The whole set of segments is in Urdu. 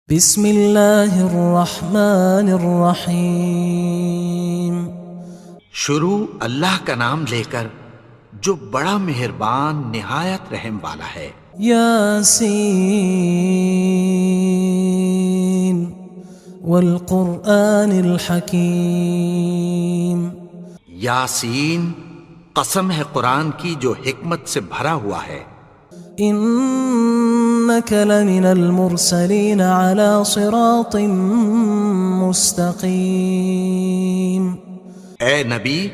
بسم اللہ الرحمن الرحیم۔ شروع اللہ کا نام لے کر جو بڑا مہربان نہایت رحم والا ہے۔ یاسین والقرآن الحکیم۔ یاسین، قسم ہے قرآن کی جو حکمت سے بھرا ہوا ہے۔ انک لمن المرسلین علی صراط مستقیم۔ اے نبی،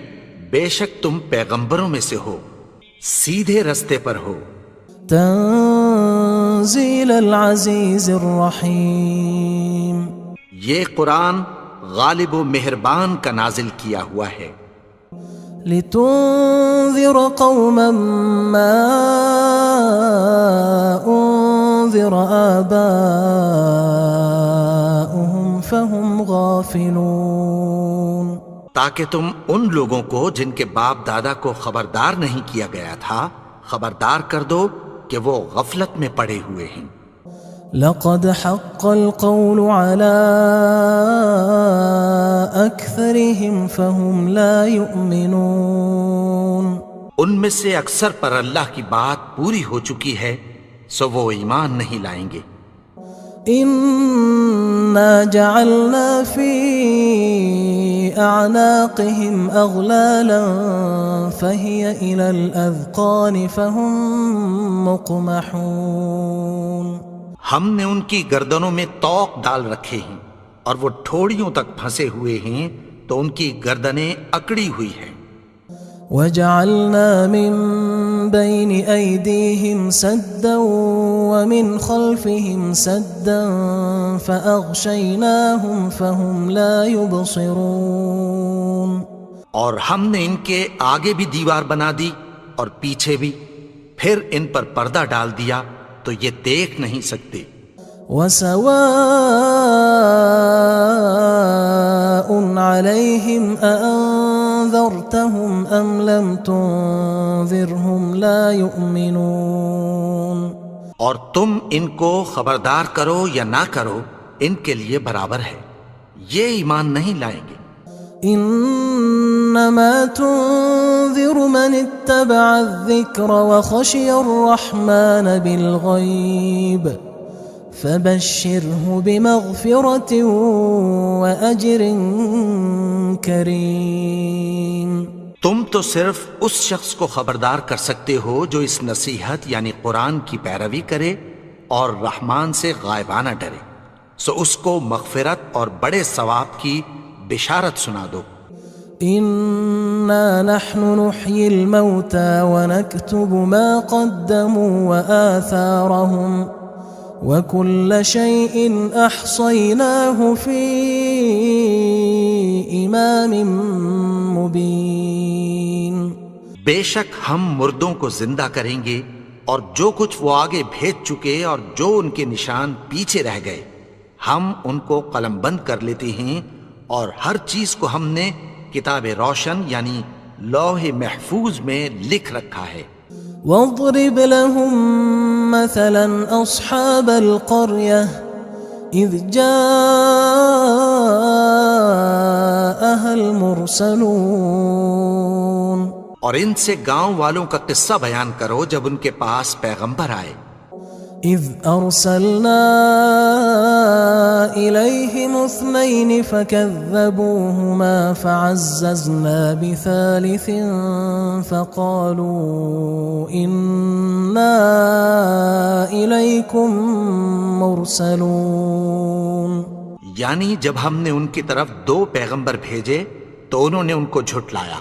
بے شک تم پیغمبروں میں سے ہو، سیدھے رستے پر ہو۔ تنزیل العزیز الرحیم۔ یہ قرآن غالب و مہربان کا نازل کیا ہوا ہے۔ لتنذر قوما ما انذر آباؤهم فهم غافلون۔ تاکہ تم ان لوگوں کو جن کے باپ دادا کو خبردار نہیں کیا گیا تھا خبردار کر دو کہ وہ غفلت میں پڑے ہوئے ہیں۔ لقد حق القول على أكثرهم فهم لا يؤمنون۔ ان میں سے اکثر پر اللہ کی بات پوری ہو چکی ہے سو وہ ایمان نہیں لائیں گے۔ إنا جعلنا في أعناقهم أغلالا فهي إلى الأذقان فهم مقمحون۔ ہم نے ان کی گردنوں میں طوق ڈال رکھے ہیں اور وہ ٹھوڑیوں تک پھنسے ہوئے ہیں تو ان کی گردنیں اکڑی ہوئی ہیں۔ وجعلنا من بين أيديهم سدا ومن خلفهم سدا فأغشيناهم فهم لا يبصرون۔ اور ہم نے ان کے آگے بھی دیوار بنا دی اور پیچھے بھی، پھر ان پر پردہ ڈال دیا تو یہ دیکھ نہیں سکتے۔ وسواء عليهم أأنذرتهم أم لم تنذرهم لا يؤمنون۔ اور تم ان کو خبردار کرو یا نہ کرو ان کے لیے برابر ہے، یہ ایمان نہیں لائیں گے۔ انما تنذر من اتبع الذکر وخشی الرحمن بالغیب فبشرہ بمغفرۃ واجر کریم۔ تم تو صرف اس شخص کو خبردار کر سکتے ہو جو اس نصیحت یعنی قرآن کی پیروی کرے اور رحمان سے غائبانہ ڈرے، سو اس کو مغفرت اور بڑے ثواب کی بشارت سنا دو۔ انا نحن نحيي الموتى ونكتب ما قدموا وآثارهم وكل شيء احصيناه في امام مبين۔ بے شک ہم مردوں کو زندہ کریں گے اور جو کچھ وہ آگے بھیج چکے اور جو ان کے نشان پیچھے رہ گئے ہم ان کو قلم بند کر لیتے ہیں، اور ہر چیز کو ہم نے کتاب روشن یعنی لوح محفوظ میں لکھ رکھا ہے۔ واضرب لهم مثلا اصحاب القرية اذ جاءها المرسلون۔ اور ان سے گاؤں والوں کا قصہ بیان کرو جب ان کے پاس پیغمبر آئے۔ اذ ارسلنا الیہم اثنین فکذبوہما فعززنا بثالث فقالوا انا الیکم مرسلون۔ یعنی جب ہم نے ان کی طرف 2 پیغمبر بھیجے تو انہوں نے ان کو جھٹلایا،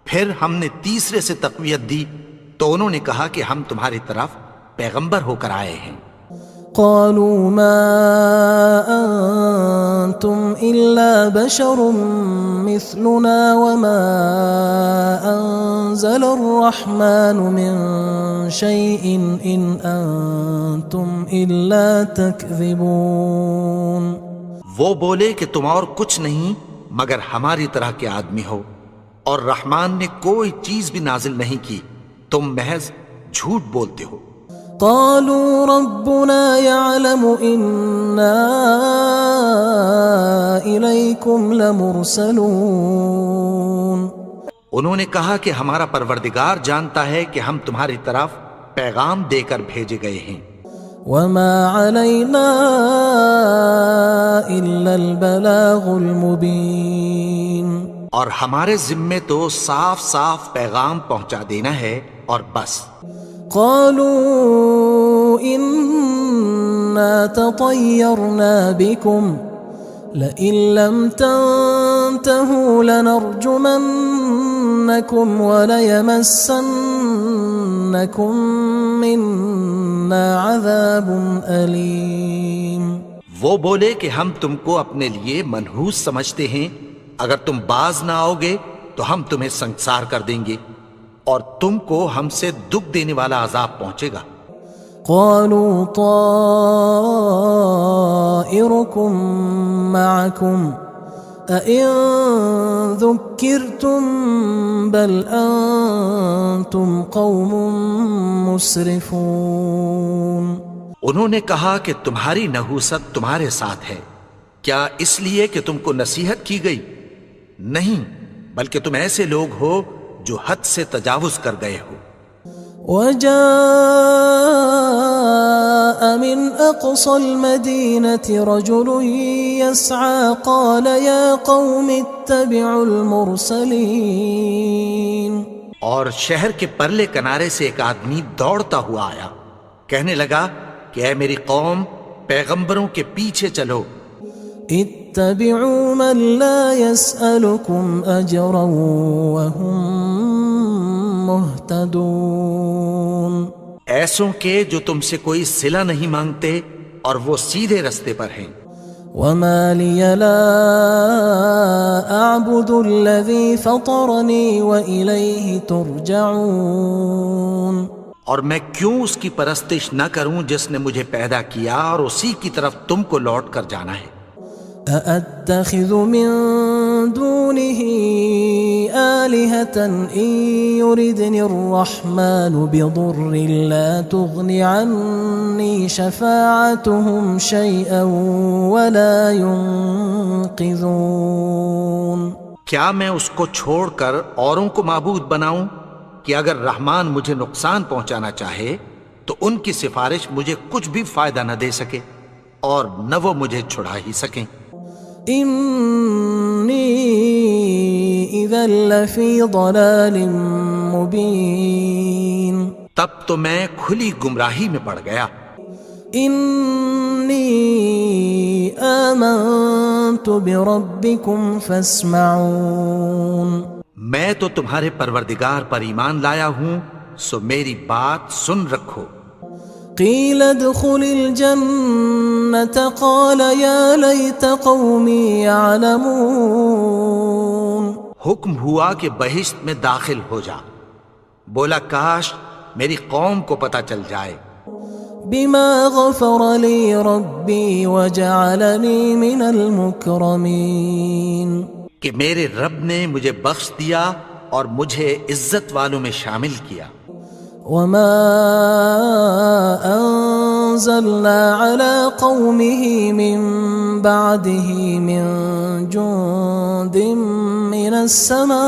پھر ہم نے تیسرے سے تقویت دی تو انہوں نے کہا کہ ہم تمہاری طرف پیغمبر ہو کر آئے ہیں۔ قالوا ما انتم الا بشر مثلنا وما انزل الرحمن من شيء ان انتم الا تكذبون۔ وہ بولے کہ تم اور کچھ نہیں مگر ہماری طرح کے آدمی ہو، اور رحمان نے کوئی چیز بھی نازل نہیں کی، تم محض جھوٹ بولتے ہو۔ قالوا ربنا يعلم إنا إليكم لمرسلون. انہوں نے کہا کہ ہمارا پروردگار جانتا ہے کہ ہم تمہاری طرف پیغام دے کر بھیجے گئے ہیں. وما علينا إلا البلاغ المبين. اور ہمارے ذمے تو صاف صاف پیغام پہنچا دینا ہے اور بس. قالوا إنا تطيرنا بكم لئن لم تنتهوا لنرجمنكم وليمسنكم منا عذاب أليم. وہ بولے کہ ہم تم کو اپنے لیے منحوس سمجھتے ہیں، اگر تم باز نہ آؤ گے تو ہم تمہیں سنسار کر دیں گے اور تم کو ہم سے دکھ دینے والا عذاب پہنچے گا. قالوا طائركم معكم أئن ذكرتم بل أنتم قوم مسرفون. انہوں نے کہا کہ تمہاری نحوست تمہارے ساتھ ہے، کیا اس لیے کہ تم کو نصیحت کی گئی؟ نہیں، بلکہ تم ایسے لوگ ہو جو حد سے تجاوز کر گئے ہو. وجاء من أقصى المدينة رجل يسعى قال يا قوم اتبعوا المرسلين. اور شہر کے پرلے کنارے سے ایک آدمی دوڑتا ہوا آیا، کہنے لگا کہ اے میری قوم، پیغمبروں کے پیچھے چلو. اتبعوا من لا يسألكم أجرا وهم مهتدون. ایسوں کے جو تم سے کوئی صلہ نہیں مانگتے اور وہ سیدھے رستے پر ہیں. وما لي لا أعبد الذي فطرني وإليه ترجعون. اور میں کیوں اس کی پرستش نہ کروں جس نے مجھے پیدا کیا اور اسی کی طرف تم کو لوٹ کر جانا ہے. أأتخذ من دونه آلهة إن يردني الرحمن بضر لا تغن عني شفاعتهم شيئا ولا ينقذون. کیا میں اس کو چھوڑ کر اوروں کو معبود بناؤں کہ اگر رحمان مجھے نقصان پہنچانا چاہے تو ان کی سفارش مجھے کچھ بھی فائدہ نہ دے سکے اور نہ وہ مجھے چھڑا ہی سکیں. إني إذا لفي ضلال مبين. تب تو میں کھلی گمراہی میں پڑ گیا. إني آمنت بربكم فاسمعون. میں تو تمہارے پروردگار پر ایمان لایا ہوں، سو میری بات سن رکھو. قيل ادخل الجنة قال يا ليت قومي يعلمون. حکم ہوا کہ بہشت میں داخل ہو جا. بولا کاش میری قوم کو پتہ چل جائے. بما غفر لي ربي وجعلني من المكرمين. کہ میرے رب نے مجھے بخش دیا اور مجھے عزت والوں میں شامل کیا. وما أنزلنا على قومه من بعده من جند من السماء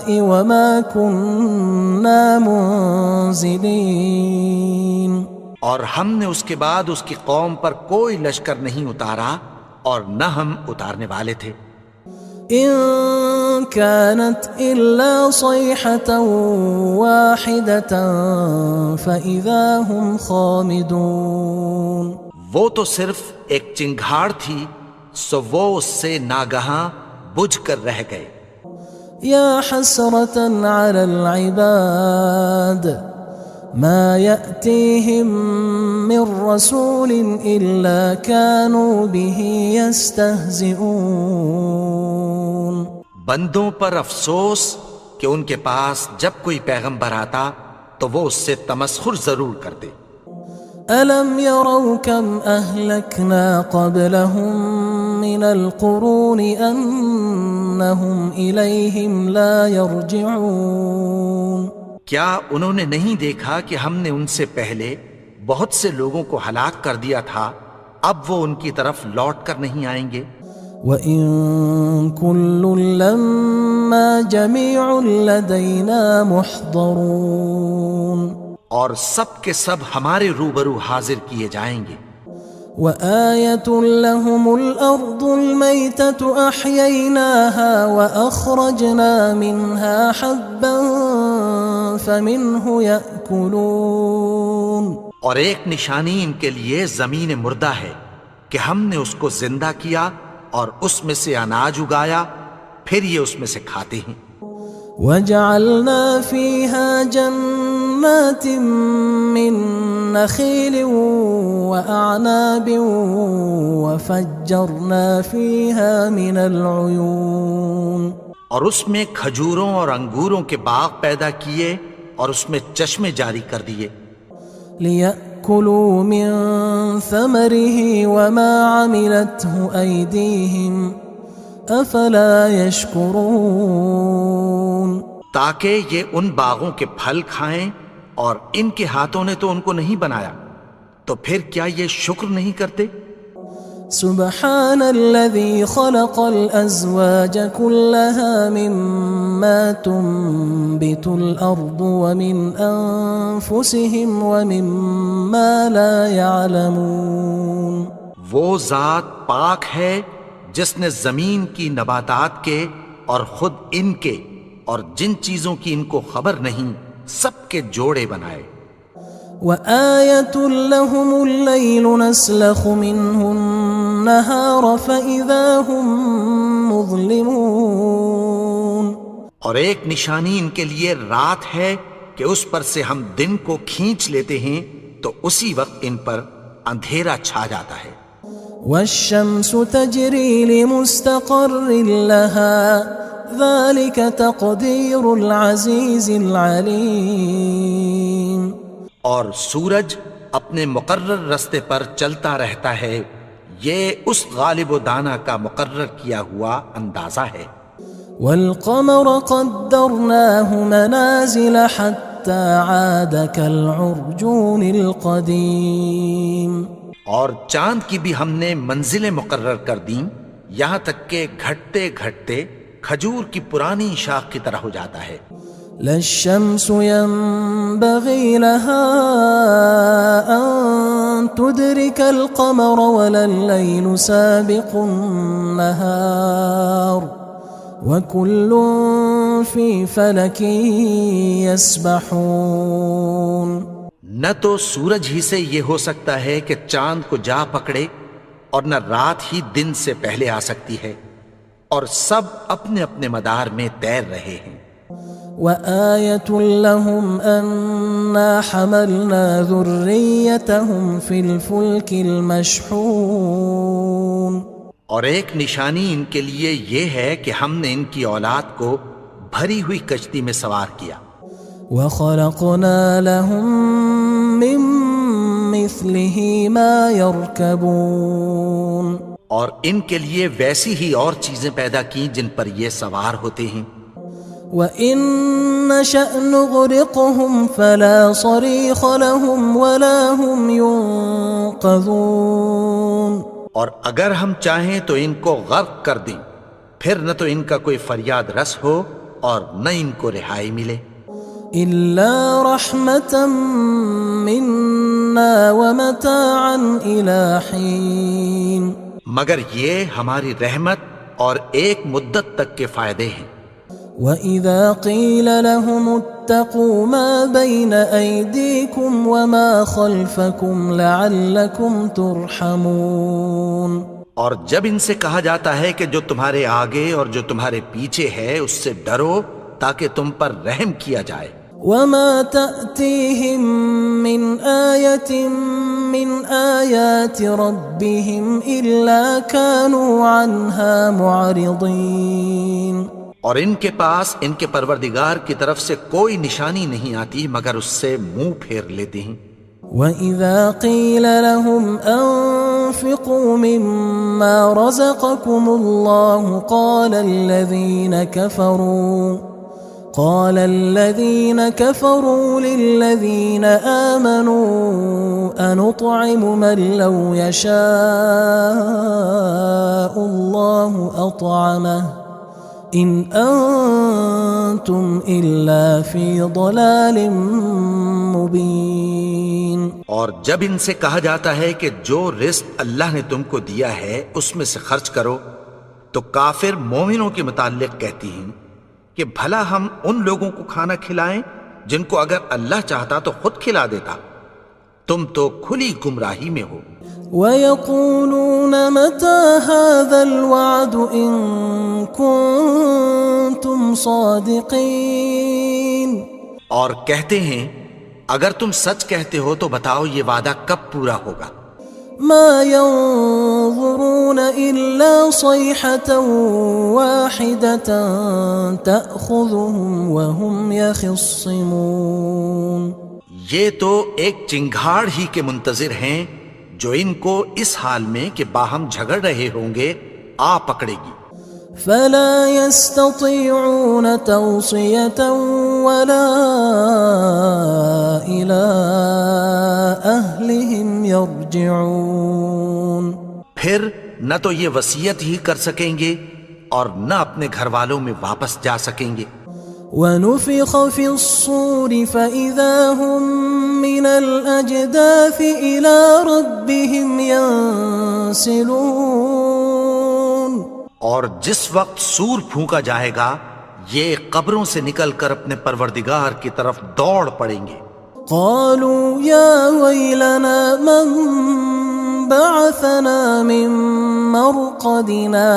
وما كنا منزلين. اور ہم نے اس کے بعد اس کی قوم پر کوئی لشکر نہیں اتارا اور نہ ہم اتارنے والے تھے. إن كانت إلا صيحة واحدة فإذا هم خامدون. وہ تو صرف ایک چنگھاڑ تھی، سو وہ اس سے ناگہاں بجھ کر رہ گئے. يا حسرة على العباد ما يأتيهم من رسول إلا كانوا به يستهزئون. بندوں پر افسوس کہ ان کے پاس جب کوئی پیغمبر آتا تو وہ اس سے تمسخر ضرور کرتے. ألم يروا كم أهلكنا قبلهم من القرون أنهم إليهم لا يرجعون. کیا انہوں نے نہیں دیکھا کہ ہم نے ان سے پہلے بہت سے لوگوں کو ہلاک کر دیا تھا، اب وہ ان کی طرف لوٹ کر نہیں آئیں گے؟ وَإِن كُلٌّ لَمَّا جَمِيعٌ لَدَيْنَا مُحْضَرُونَ، اور سب کے سب ہمارے روبرو حاضر کیے جائیں گے۔ وَآيَةٌ لَهُمُ الْأَرْضُ الْمَيْتَةُ أَحْيَيْنَاهَا وَأَخْرَجْنَا مِنْهَا حَبًّا فَمِنْهُ يَأْكُلُونَ، اور ایک نشانی ان کے لیے زمین مردہ ہے کہ ہم نے اس کو زندہ کیا اور اس میں سے اناج اگایا، پھر یہ اس میں سے کھاتے ہیں۔ وَجَعَلْنَا فِيهَا جَنَّاتٍ مِّن نَخِيلٍ وَأَعْنَابٍ وَفَجَّرْنَا فِيهَا مِنَ الْعُيُونِ، اور اس میں کھجوروں اور انگوروں کے باغ پیدا کیے اور اس میں چشمے جاری کر دیے، لِيَأْكُلُوا مِن ثَمَرِهِ وَمَا عَمِلَتْهُ أَيْدِيهِمْ أَفَلَا يَشْكُرُونَ، تاکہ یہ ان باغوں کے پھل کھائیں، اور ان کے ہاتھوں نے تو ان کو نہیں بنایا، تو پھر کیا یہ شکر نہیں کرتے؟ سبحان الذي خلق الأزواج كلها مما تنبت الأرض ومن أنفسهم ومما لا يعلمون، وہ ذات پاک ہے جس نے زمین کی نباتات کے اور خود ان کے اور جن چیزوں کی ان کو خبر نہیں سب کے جوڑے بنائے۔ وآية لهم الليل نسلخ منه النهار فإذا هم مظلمون، اور ایک نشانی ان کے لیے رات ہے کہ اس پر سے ہم دن کو کھینچ لیتے ہیں تو اسی وقت ان پر اندھیرا چھا جاتا ہے۔ والشمس تجري لمستقر لها ذلك تقدير العزيز العليم، اور سورج اپنے مقرر رستے پر چلتا رہتا ہے، یہ اس غالب و دانا کا مقرر کیا ہوا اندازہ ہے۔ والقمر قدرناه منازل حتى عاد كالعرجون القديم، اور چاند کی بھی ہم نے منزلیں مقرر کر دیں، یہاں تک کہ گھٹتے گھٹتے کھجور کی پرانی شاخ کی طرح ہو جاتا ہے۔ لا الشمس ينبغي لها أن تدرك القمر ولا الليل سابق النهار وكل في فلك يسبحون، نہ تو سورج ہی سے یہ ہو سکتا ہے کہ چاند کو جا پکڑے، اور نہ رات ہی دن سے پہلے آ سکتی ہے، اور سب اپنے اپنے مدار میں تیر رہے ہیں۔ وآية لهم أنا حملنا ذريتهم في الفلك المشحون، اور ایک نشانی ان کے لیے یہ ہے کہ ہم نے ان کی اولاد کو بھری ہوئی کشتی میں سوار کیا۔ وخلقنا لهم من مثله ما يركبون، اور ان کے لیے ویسی ہی اور چیزیں پیدا کی جن پر یہ سوار ہوتے ہیں۔ وَإِن نَّشَأْ نُغْرِقْهُمْ فَلَا صَرِيخَ لَهُمْ وَلَا هُمْ يُنقَذُونَ، اور اگر ہم چاہیں تو ان کو غرق کر دیں، پھر نہ تو ان کا کوئی فریاد رس ہو اور نہ ان کو رہائی ملے۔ إِلَّا رَحْمَةً مِنَّا وَمَتَاعًا إِلَى حِينٍ، مگر یہ ہماری رحمت اور ایک مدت تک کے فائدے ہیں۔ وَإِذَا قِيلَ لَهُمُ اتَّقُوا مَا بَيْنَ أَيْدِيكُمْ وَمَا خَلْفَكُمْ لَعَلَّكُمْ تُرْحَمُونَ، اور جب ان سے کہا جاتا ہے کہ جو تمہارے آگے اور جو تمہارے پیچھے ہے اس سے ڈرو تاکہ تم پر رحم کیا جائے۔ وَمَا تَأْتِيهِم مِّنْ آيَةٍ مِّنْ آيَاتِ رَبِّهِمْ إِلَّا كَانُوا عَنْهَا مُعْرِضِينَ، اور ان کے پاس ان کے پروردگار کی طرف سے کوئی نشانی نہیں آتی مگر اس سے منہ پھیر لیتے ہیں۔ وَإِذَا قِيلَ لَهُمْ أَنفِقُوا مِمَّا رَزَقَكُمُ اللَّهُ قال الذين كفروا للذين آمنوا أنطعم من لو يشاء الله أطعمه إن أنتم إلا في ضلال مبين. اور جب ان سے کہا جاتا ہے کہ جو رزق اللہ نے تم کو دیا ہے اس میں سے خرچ کرو، تو کافر مومنوں کے متعلق کہتی ہیں کہ بھلا ہم ان لوگوں کو کھانا کھلائیں جن کو اگر اللہ چاہتا تو خود کھلا دیتا. تم تو کھلی گمراہی میں ہو. وَيَقُولُونَ مَتَى هَذَا الْوَعْدُ إِن كُنتُمْ صَادِقِينَ. اور کہتے ہیں اگر تم سچ کہتے ہو تو بتاؤ یہ وعدہ کب پورا ہوگا. مَا يَنظُرُونَ إِلَّا صَيْحَةً وَاحِدَةً تَأْخُذُهُمْ وَهُمْ يَخِصِّمُونَ. یہ تو ایک چنگھاڑ ہی کے منتظر ہیں جو ان کو اس حال میں کہ باہم جھگڑ رہے ہوں گے آ پکڑے گی. فلا يستطيعون توصية ولا إلى أهلهم يرجعون. پھر نہ تو یہ وصیت ہی کر سکیں گے اور نہ اپنے گھر والوں میں واپس جا سکیں گے. ونفخ في الصور فإذا هم من الأجداث إلى ربهم ينسلون. اور جس وقت سور پھونکا جائے گا یہ قبروں سے نکل کر اپنے پروردگار کی طرف دوڑ پڑیں گے. قالوا يا ويلنا من بعثنا من مرقدنا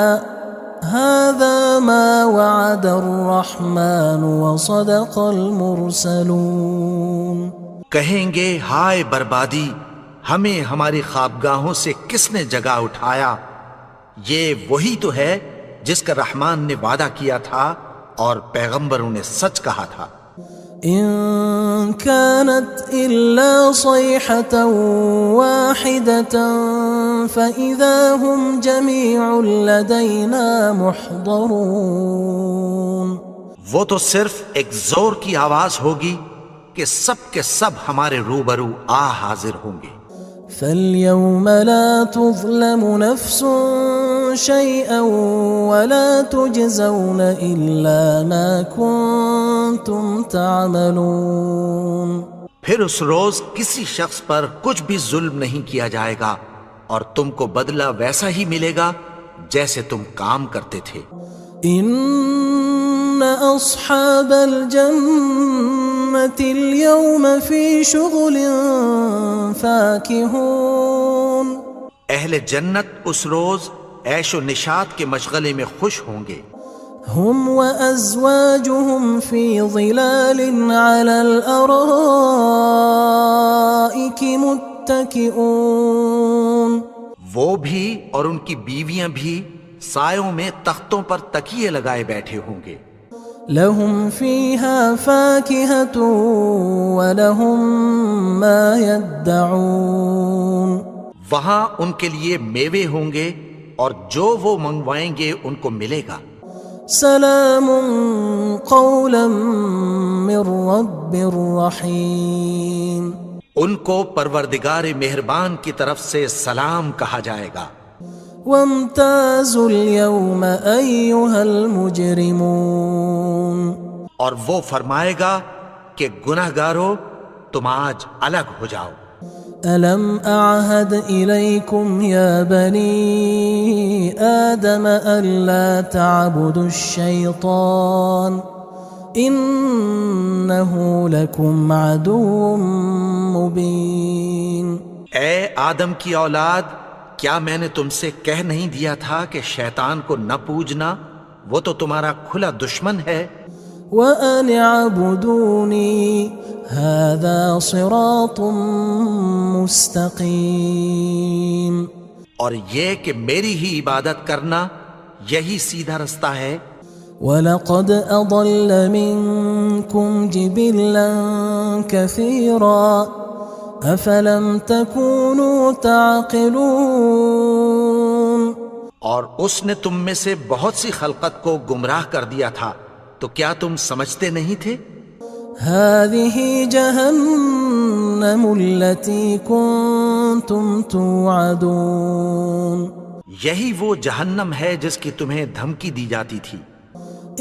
هذا ما وعد الرحمن وصدق المرسلون. کہیں گے ہائے بربادی، ہمیں ہماری خوابگاہوں سے کس نے جگا اٹھایا. یہ وہی تو ہے جس کا رحمان نے وعدہ کیا تھا اور پیغمبروں نے سچ کہا تھا. إن كانت إلا صيحة واحدة فإذا هم جميع لدينا محضرون. وہ تو صرف ایک زور کی آواز ہوگی کہ سب کے سب ہمارے روبرو آ حاضر ہوں گے. فاليوم لا تظلم نفس شيئا ولا تجزون إلا ما كنتم تعملون. پھر اس روز کسی شخص پر کچھ بھی ظلم نہیں کیا جائے گا اور تم کو بدلہ ویسا ہی ملے گا جیسے تم کام کرتے تھے. إن أصحاب الجنة اليوم في شغل فاكهون. اہل جنت اس روز عیش و نشاط کے مشغلے میں خوش ہوں گے. هم وأزواجهم في ظلال على الأرائك متكئون. وہ بھی اور ان کی بیویاں بھی سایوں میں تختوں پر تکیے لگائے بیٹھے ہوں گے. لهم فيها فاكهة ولهم ما يدعون. وہاں ان کے لیے میوے ہوں گے اور جو وہ منگوائیں گے ان کو ملے گا. سلام قولا من رب رحیم. ان کو پروردگار مہربان کی طرف سے سلام کہا جائے گا. وامتازوا اليوم أيها المجرمون. اور وہ فرمائے گا کہ گناہگارو تم آج الگ ہو جاؤ. ألم أعهد إليكم يا بني آدم ألا تعبدوا الشيطان إنه لكم عدو مبين. اے آدم کی اولاد، کیا میں نے تم سے کہہ نہیں دیا تھا کہ شیطان کو نہ پوجنا، وہ تو تمہارا کھلا دشمن ہے. وَأَنِ اعْبُدُونِي هَذَا صِرَاطٌ مُسْتَقِيمٌ. اور یہ کہ میری ہی عبادت کرنا یہی سیدھا رستہ ہے. وَلَقَدْ أَضَلَّ مِنْكُمْ جِبِلًّا كَثِيرًا أَفَلَمْ تَكُونُوا تَعْقِلُونَ. اور اس نے تم میں سے بہت سی خلقت کو گمراہ کر دیا تھا، تو کیا تم سمجھتے نہیں تھے؟ هذه جهنم التي كنتم توعدون یہی وہ جہنم ہے جس کی تمہیں دھمکی دی جاتی تھی۔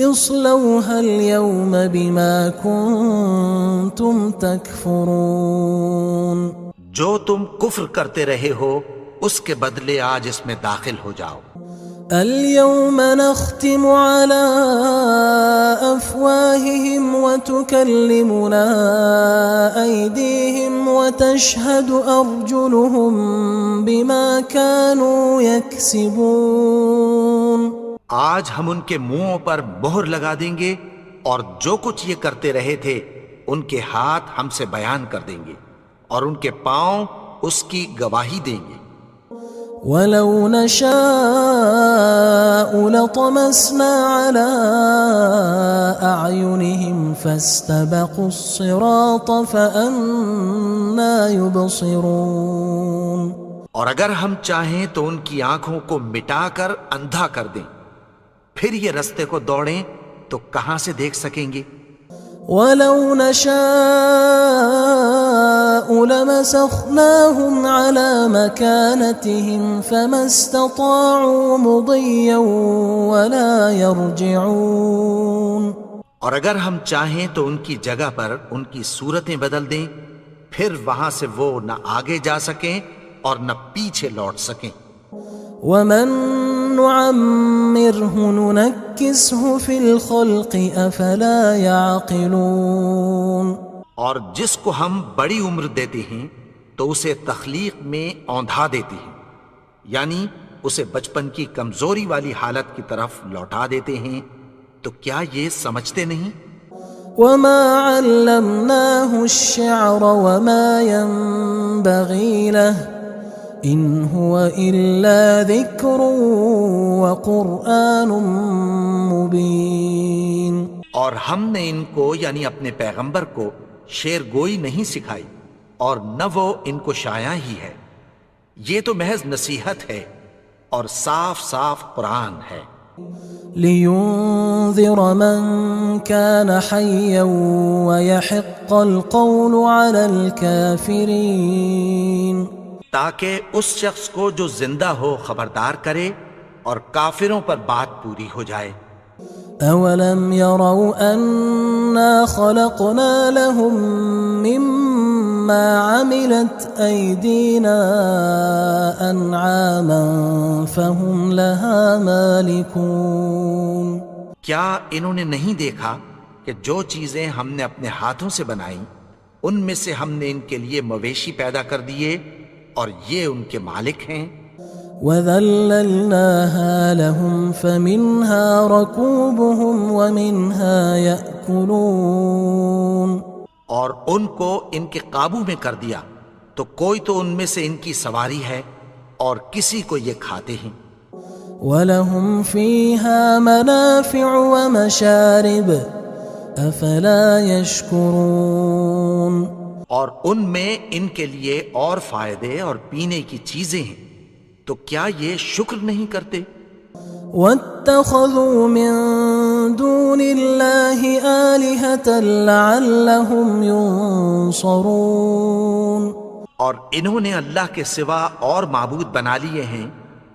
اصلوها اليوم بما كنتم تكفرون جو تم کفر کرتے رہے ہو اس کے بدلے آج اس میں داخل ہو جاؤ۔ اليوم نختم على أفواههم وتكلمنا أيديهم وتشهد أرجلهم بما كانوا يكسبون آج ہم ان کے منہوں پر مہر لگا دیں گے اور جو کچھ یہ کرتے رہے تھے ان کے ہاتھ ہم سے بیان کر دیں گے اور ان کے پاؤں اس کی گواہی دیں گے۔ وَلَوْ نَشَاءُ لَطَمَسْنَا عَلَىٰ أَعْيُنِهِمْ فَاسْتَبَقُوا الصِّرَاطَ فَأَنَّىٰ يُبْصِرُونَ اور اگر ہم چاہیں تو ان کی آنکھوں کو مٹا کر اندھا کر دیں، پھر یہ رستے کو دوڑیں تو کہاں سے دیکھ سکیں گے؟ وَلَوْ نَشَاءُ لَمَسَخْنَاهُمْ عَلَىٰ مَكَانَتِهِمْ فَمَا اسْتَطَاعُوا مُضِيًّا وَلَا يَرْجِعُونَ اور اگر ہم چاہیں تو ان کی جگہ پر ان کی صورتیں بدل دیں، پھر وہاں سے وہ نہ آگے جا سکیں اور نہ پیچھے لوٹ سکیں۔ وَمَن نُعَمِّرْهُ نُنَكِّسْهُ فِي الْخَلْقِ أَفَلَا يَعْقِلُونَ اور جس کو ہم بڑی عمر دیتے ہیں تو اسے تخلیق میں اوندھا دیتے ہیں، یعنی اسے بچپن کی کمزوری والی حالت کی طرف لوٹا دیتے ہیں، تو کیا یہ سمجھتے نہیں؟ وَمَا عَلَّمْنَاهُ الشِّعْرَ وَمَا يَنبَغِي لَهُ إِنْ هُوَ إِلَّا ذِكْرٌ وَقُرْآنٌ مُبِينٌ اور ہم نے ان کو یعنی اپنے پیغمبر کو شعر گوئی نہیں سکھائی اور نہ وہ ان کو شایع ہی ہے، یہ تو محض نصیحت ہے اور صاف صاف قرآن ہے۔ لِيُنذِرَ مَن كَانَ حَيًّا وَيَحِقَّ الْقَوْلُ عَلَى الْكَافِرِينَ تاکہ اس شخص کو جو زندہ ہو خبردار کرے اور کافروں پر بات پوری ہو جائے۔ أَوَلَمْ يَرَوْا أَنَّا خَلَقْنَا لَهُم مِّمَّا عَمِلَتْ أَيْدِينَا أَنْعَامًا فَهُمْ لَهَا مَالِكُونَ کیا انہوں نے نہیں دیکھا کہ جو چیزیں ہم نے اپنے ہاتھوں سے بنائیں ان میں سے ہم نے ان کے لیے مویشی پیدا کر دیے اور یہ ان کے مالک ہیں۔ وَذَلَّلْنَاهَا لَهُمْ فَمِنْهَا رَكُوبُهُمْ وَمِنْهَا يَأْكُلُونَ اور ان کو ان کے قابو میں کر دیا تو کوئی تو ان میں سے ان کی سواری ہے اور کسی کو یہ کھاتے ہیں۔ وَلَهُمْ فِيهَا مَنَافِعُ وَمَشَارِبُ أَفَلَا يَشْكُرُونَ اور ان میں ان کے لیے اور فائدے اور پینے کی چیزیں ہیں، تو کیا یہ شکر نہیں کرتے؟ وَاتَّخَذُوا مِن دُونِ اللَّهِ آلِهَةً لَعَلَّهُمْ يُنصَرُونَ اور انہوں نے اللہ کے سوا اور معبود بنا لیے ہیں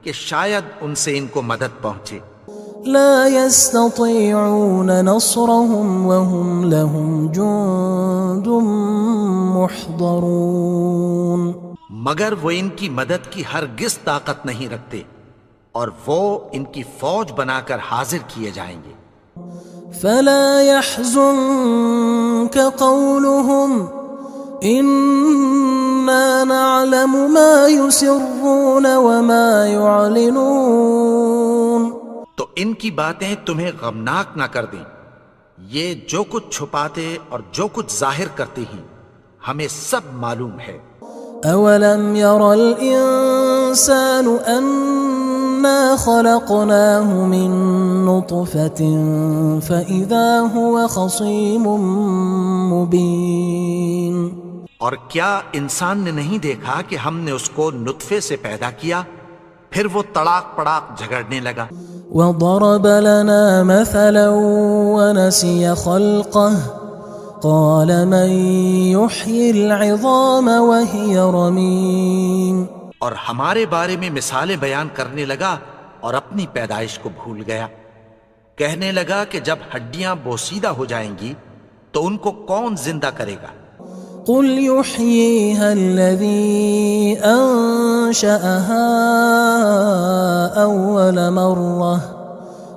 کہ شاید ان سے ان کو مدد پہنچے۔ لا يستطيعون نصرهم وهم لهم جند محضرون مگر وہ ان کی مدد کی ہرگز طاقت نہیں رکھتے اور وہ ان کی فوج بنا کر حاضر کیے جائیں گے۔ فلا يحزنك قولهم إنا نعلم ما يسرون وما يعلنون تو ان کی باتیں تمہیں غمناک نہ کر دیں، یہ جو کچھ چھپاتے اور جو کچھ ظاہر کرتے ہیں ہمیں سب معلوم ہے۔ أولم ير الإنسان أنا خلقناه من نطفة فإذا هو خصيم مبين اور کیا انسان نے نہیں دیکھا کہ ہم نے اس کو نطفے سے پیدا کیا، پھر وہ تڑاک پڑاک جھگڑنے لگا۔ وضرب لنا مثلا ونسي خلقه قال من يحيي العظام وهي رميم اور ہمارے بارے میں مثالیں بیان کرنے لگا اور اپنی پیدائش کو بھول گیا۔ کہنے لگا کہ جب ہڈیاں بوسیدہ ہو جائیں گی تو ان کو کون زندہ کرے گا؟ قل يحييها الذي أنشأها أول مرة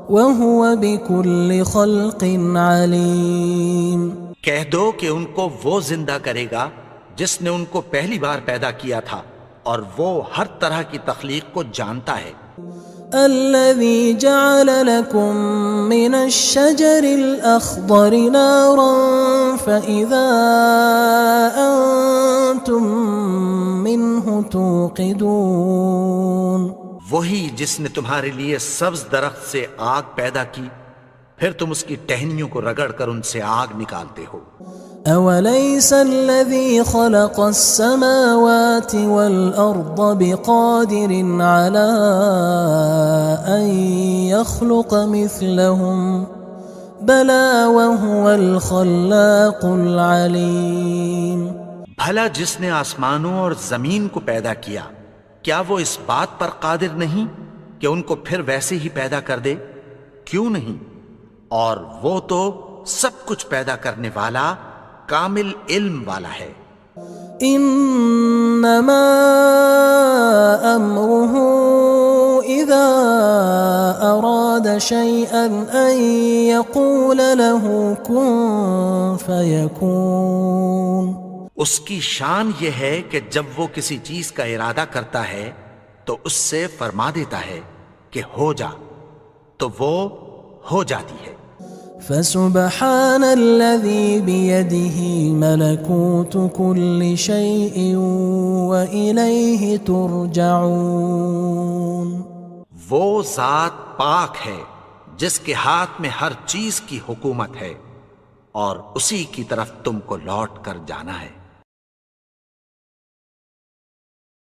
وهو بكل خلق عليم۔ کہہ دو کہ ان کو وہ زندہ کرے گا جس نے ان کو پہلی بار پیدا کیا تھا اور وہ ہر طرح کی تخلیق کو جانتا ہے۔ الذي جعل لكم من الشجر الأخضر نارا فإذا أنتم منه توقدون۔ وہی جس نے تمہارے لیے سبز درخت سے آگ پیدا کی، پھر تم اس کی ٹہنیوں کو رگڑ کر ان سے آگ نکالتے ہو۔ أوليس الذي خلق السماوات والأرض بقادر على أن يخلق مثلهم بلى وهو الخلاق العليم۔ بھلا جس نے آسمانوں اور زمین کو پیدا کیا، کیا وہ اس بات پر قادر نہیں کہ ان کو پھر ویسے ہی پیدا کر دے؟ کیوں نہیں؟ اور وہ تو سب کچھ پیدا کرنے والا، کامل علم والا ہے۔ انما امره اذا اراد شيئا ان يقول له كن فيكون۔ اس کی شان یہ ہے کہ جب وہ کسی چیز کا ارادہ کرتا ہے تو اس سے فرما دیتا ہے کہ ہو جا، تو وہ ہو جاتی ہے۔ فسبحان الذي بيده ملكوت كل شيء وإليه ترجعون۔ وہ ذات پاک ہے جس کے ہاتھ میں ہر چیز کی حکومت ہے اور اسی کی طرف تم کو لوٹ کر جانا ہے۔